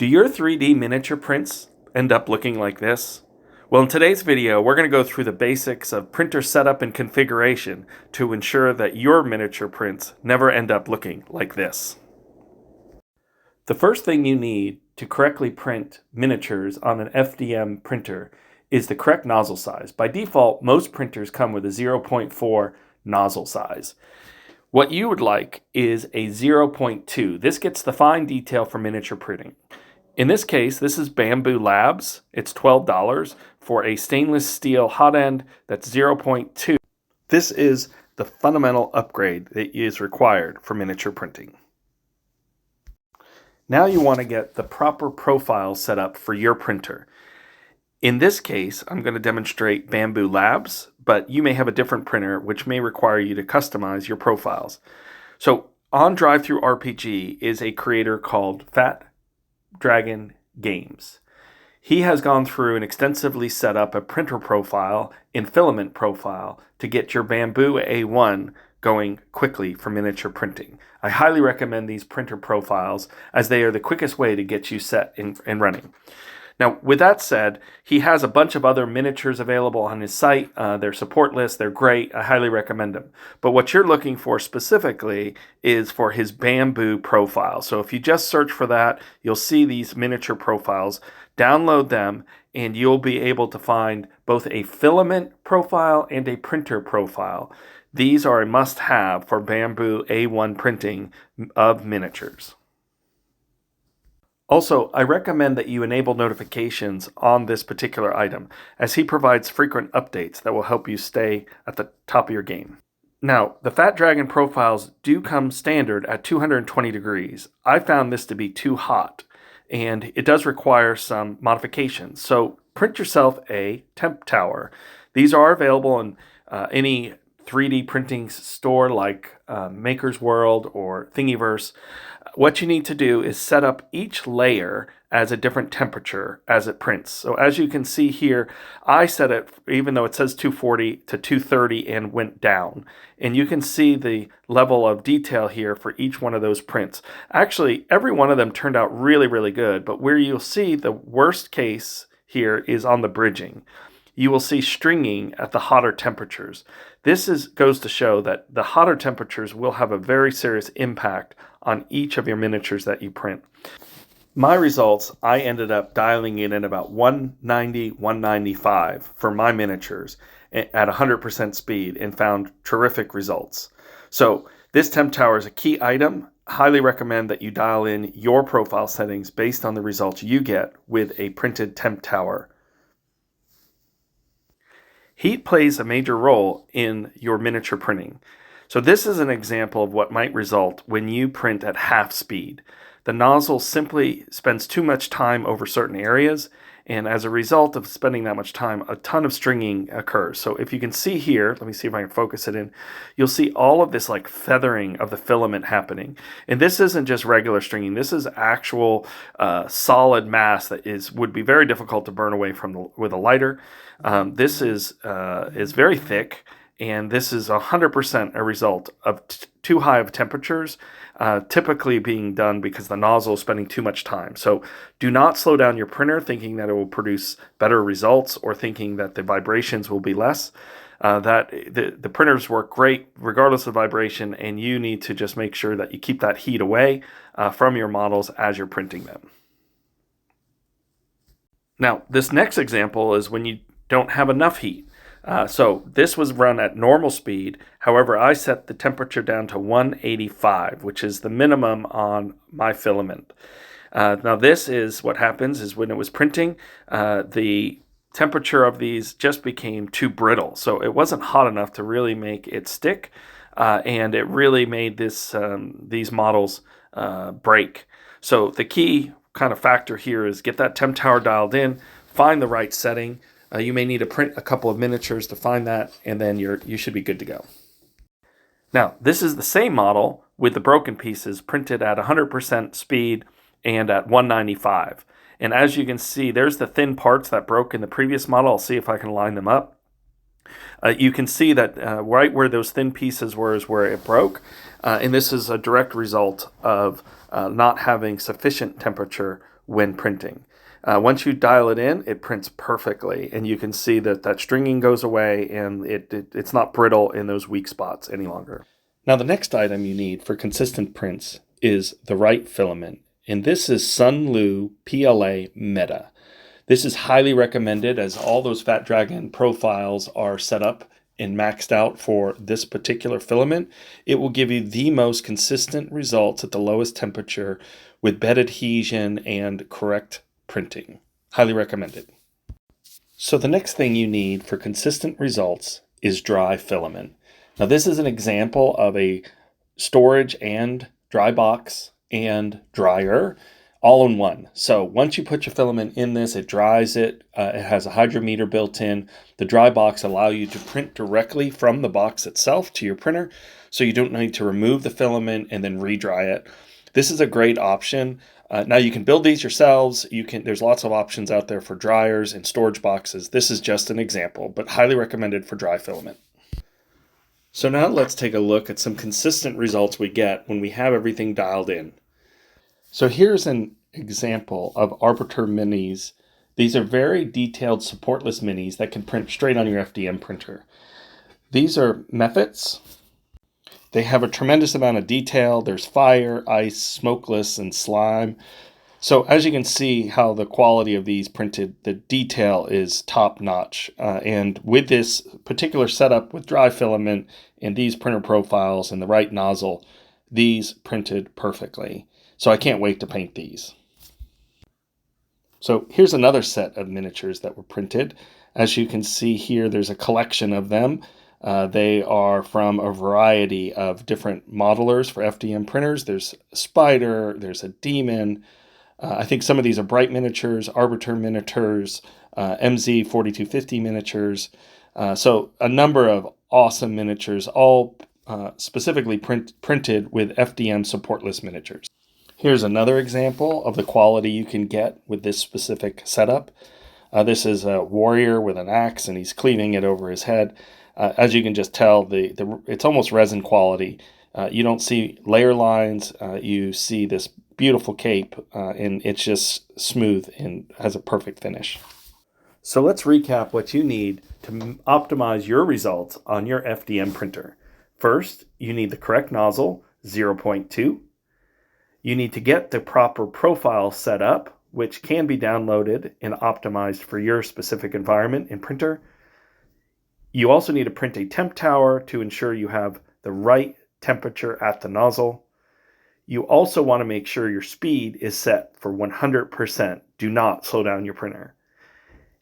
Do your 3D miniature prints end up looking like this? Well, in today's video, we're going to go through the basics of printer setup and configuration to ensure that your miniature prints never end up looking like this. The first thing you need to correctly print miniatures on an FDM printer is the correct nozzle size. By default, most printers come with a 0.4 nozzle size. What you would like is a 0.2. This gets the fine detail for miniature printing. In this case, this is Bambu Labs. It's $12 for a stainless steel hot end that's 0.2. This is the fundamental upgrade that is required for miniature printing. Now you want to get the proper profile set up for your printer. In this case, I'm going to demonstrate Bambu Labs, but you may have a different printer which may require you to customize your profiles. So on DriveThruRPG is a creator called Fat Dragon Games. He has gone through and extensively set up a printer profile in Filament profile to get your Bambu A1 going quickly for miniature printing. I highly recommend these printer profiles as they are the quickest way to get you set and running. Now, with that said, he has a bunch of other miniatures available on his site. Their support list, they're great. I highly recommend them. But what you're looking for specifically is for his Bambu profile. So if you just search for that, you'll see these miniature profiles. Download them, and you'll be able to find both a filament profile and a printer profile. These are a must-have for Bambu A1 printing of miniatures. Also, I recommend that you enable notifications on this particular item, as he provides frequent updates that will help you stay at the top of your game. Now, the Fat Dragon profiles do come standard at 220 degrees. I found this to be too hot, and it does require some modifications. So print yourself a Temp Tower. These are available in any 3D printing store like Maker's World or Thingiverse. What you need to do is set up each layer as a different temperature as it prints. So as you can see here, I set it, even though it says 240 to 230 and went down. And you can see the level of detail here for each one of those prints. Actually, every one of them turned out really, really good. But where you'll see the worst case here is on the bridging. You will see stringing at the hotter temperatures. This goes to show that the hotter temperatures will have a very serious impact on each of your miniatures that you print. My results, I ended up dialing in at about 190, 195 for my miniatures at 100% speed and found terrific results. So this Temp Tower is a key item. Highly recommend that you dial in your profile settings based on the results you get with a printed Temp Tower. Heat plays a major role in your miniature printing. So this is an example of what might result when you print at half speed. The nozzle simply spends too much time over certain areas, and as a result of spending that much time, a ton of stringing occurs. So if you can see here, let me see if I can focus it in, you'll see all of this like feathering of the filament happening. And this isn't just regular stringing, this is actual solid mass that would be very difficult to burn away with a lighter. This is very thick, and this is 100% a result of too high of temperatures, typically being done because the nozzle is spending too much time. So do not slow down your printer thinking that it will produce better results or thinking that the vibrations will be less. The printers work great regardless of vibration, and you need to just make sure that you keep that heat away from your models as you're printing them. Now, this next example is when you don't have enough heat. So this was run at normal speed. However, I set the temperature down to 185, which is the minimum on my filament. Now this is what happens is when it was printing, the temperature of these just became too brittle. So it wasn't hot enough to really make it stick, and it really made these models break. So the key kind of factor here is get that Temp Tower dialed in, find the right setting. You may need to print a couple of miniatures to find that, and then you should be good to go. Now, this is the same model with the broken pieces printed at 100% speed and at 195. And as you can see, there's the thin parts that broke in the previous model. I'll see if I can line them up. You can see that right where those thin pieces were is where it broke. And this is a direct result of not having sufficient temperature when printing. Once you dial it in, it prints perfectly, and you can see that that stringing goes away and it's not brittle in those weak spots any longer. Now the next item you need for consistent prints is the right filament, and this is Sunlu PLA Meta. This is highly recommended as all those Fat Dragon profiles are set up and maxed out for this particular filament. It will give you the most consistent results at the lowest temperature with bed adhesion and correct printing. Highly recommended. So the next thing you need for consistent results is dry filament. Now this is an example of a storage and dry box and dryer all in one. So once you put your filament in this, it dries it. It has a hydrometer built in. The dry box allows you to print directly from the box itself to your printer, so you don't need to remove the filament and then re-dry it. This is a great option. Now you can build these yourselves. There's lots of options out there for dryers and storage boxes. This is just an example, but highly recommended for dry filament. So now let's take a look at some consistent results we get when we have everything dialed in. So here's an example of Arbiter minis. These are very detailed supportless minis that can print straight on your FDM printer. These are Mephits. They have a tremendous amount of detail. There's fire, ice, smokeless, and slime. So as you can see how the quality of these printed, the detail is top notch. And with this particular setup with dry filament and these printer profiles and the right nozzle, these printed perfectly. So I can't wait to paint these. So here's another set of miniatures that were printed. As you can see here, there's a collection of them. They are from a variety of different modelers for FDM printers. There's a spider, there's a demon. I think some of these are Bright miniatures, Arbiter miniatures, MZ4250 miniatures. So a number of awesome miniatures, all specifically printed with FDM supportless miniatures. Here's another example of the quality you can get with this specific setup. This is a warrior with an axe, and he's cleaving it over his head. As you can just tell, it's almost resin quality. You don't see layer lines. You see this beautiful cape, and it's just smooth and has a perfect finish. So let's recap what you need to optimize your results on your FDM printer. First, you need the correct nozzle, 0.2. You need to get the proper profile set up, which can be downloaded and optimized for your specific environment and printer. You also need to print a temp tower to ensure you have the right temperature at the nozzle. You also want to make sure your speed is set for 100%. Do not slow down your printer.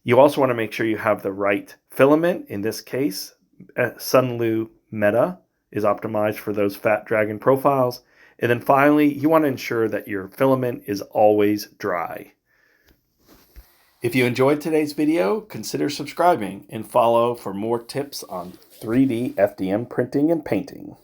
You also want to make sure you have the right filament. In this case, Sunlu Meta is optimized for those Fat Dragon profiles. And then finally, you want to ensure that your filament is always dry. If you enjoyed today's video, consider subscribing and follow for more tips on 3D FDM printing and painting.